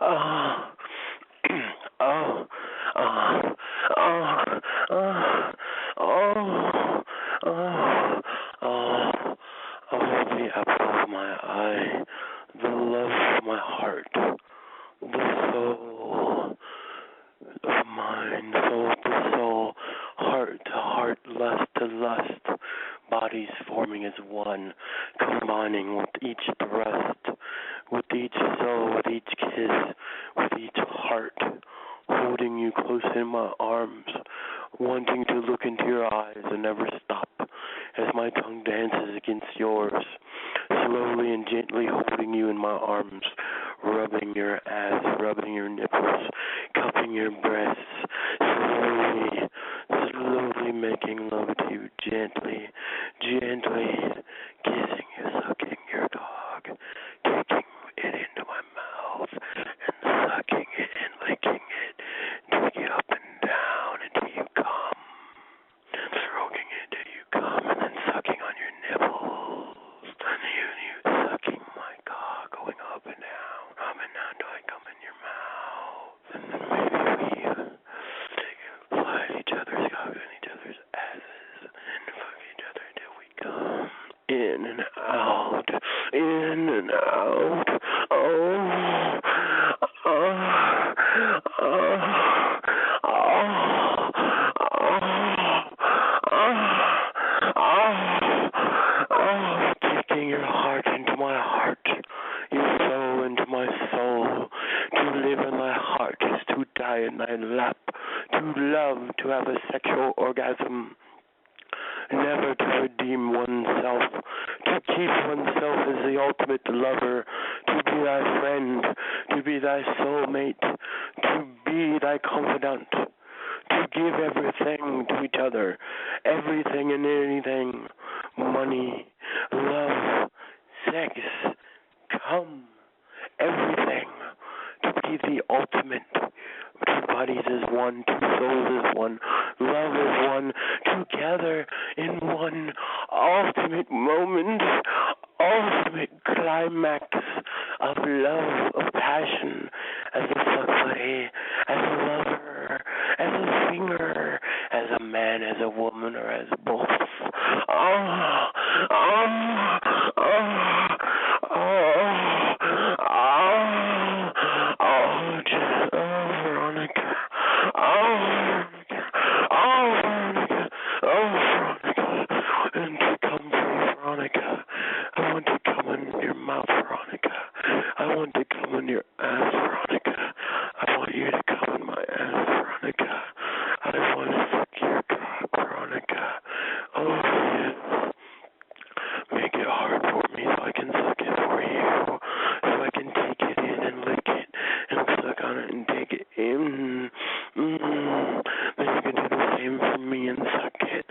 Oh, oh, oh, oh, oh, oh, oh, oh, oh, the apple of my eye, the love of my heart, the soul of mine, soul to soul, heart to heart, lust to lust, bodies forming as one, combining with each thrust, with each soul, with each kiss, with each heart, holding you close in my arms, wanting to look into your eyes and never stop as my tongue dances against yours, slowly and gently holding you in my arms, rubbing your ass, rubbing your nipples, cupping your breasts, slowly, slowly making love to you, gently, gently, kissing you, sucking your dog, taking it into my mouth, and sucking it and licking it, taking it up and down until you come, stroking it till you come, and then sucking on your nipples, and you sucking my cock, going up and down till I come in your mouth, and then maybe we fly each other's cocks and each other's asses, and fuck each other till we come. In and out, in and out. Oh, oh, oh, oh, taking your heart into my heart, your soul into my soul. To live in thy heart is to die in thy lap. To love, to have a sexual orgasm. Never to redeem oneself, to keep oneself as the ultimate lover, to be thy friend, to be thy soulmate, to be thy confidant, to give everything to each other, everything and anything, money, love, sex, come, everything, to be the ultimate. Two bodies is one, two souls is one, love is one, together in one ultimate moment, ultimate climax of love, of passion, as a fuck buddy, as a lover, as a singer, as a man, as a woman, or as both. Oh, oh, oh, oh, oh, oh, just, oh, Veronica, oh, Veronica, oh, Veronica, oh, Veronica, and to come for you, Veronica. I want to come in your mouth, Veronica. I want to come in your ass, Veronica. I want you to come in my ass, Veronica. I want to suck your cock, Veronica. Oh, yes. Make it hard for me so I can suck it for you. So I can take it in and lick it and suck on it and take it in. Then you can do the same for me and suck it.